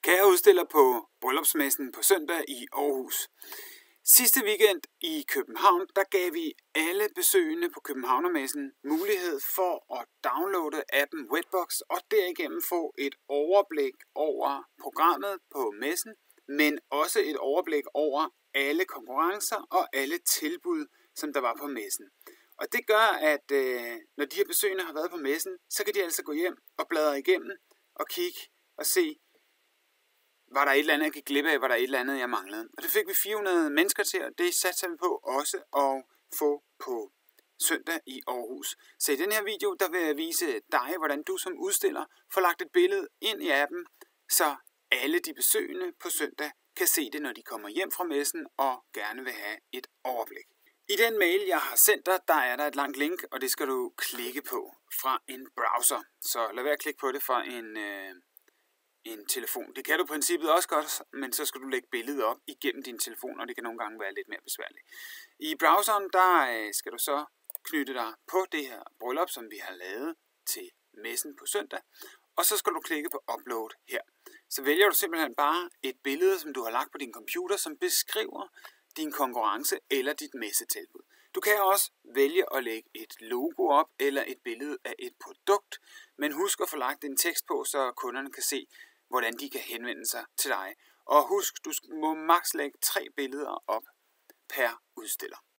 Kære udstiller på Bryllupsmessen på søndag i Aarhus. Sidste weekend i København, der gav vi alle besøgende på Københavnermessen mulighed for at downloade appen Wetbox og derigennem få et overblik over programmet på messen, men også et overblik over alle konkurrencer og alle tilbud, som der var på messen. Og det gør, at når de her besøgende har været på messen, så kan de altså gå hjem og bladre igennem og kigge og se, var der et eller andet, jeg gik glip af, var der et eller andet, jeg manglede. Og det fik vi 400 mennesker til, og det satser vi på også at få på søndag i Aarhus. Så i den her video, der vil jeg vise dig, hvordan du som udstiller får lagt et billede ind i appen, så alle de besøgende på søndag kan se det, når de kommer hjem fra messen og gerne vil have et overblik. I den mail, jeg har sendt dig, der er der et langt link, og det skal du klikke på fra en browser. Så lad være at klikke på det fra en telefon. Det kan du i princippet også godt, men så skal du lægge billedet op igennem din telefon, og det kan nogle gange være lidt mere besværligt. I browseren, der skal du så knytte dig på det her bryllup, som vi har lavet til messen på søndag, og så skal du klikke på upload her. Så vælger du simpelthen bare et billede, som du har lagt på din computer, som beskriver din konkurrence eller dit messetilbud. Du kan også vælge at lægge et logo op eller et billede af et produkt, men husk at få lagt en tekst på, så kunderne kan se, hvordan de kan henvende sig til dig. Og husk, du må maks lægge 3 billeder op per udstiller.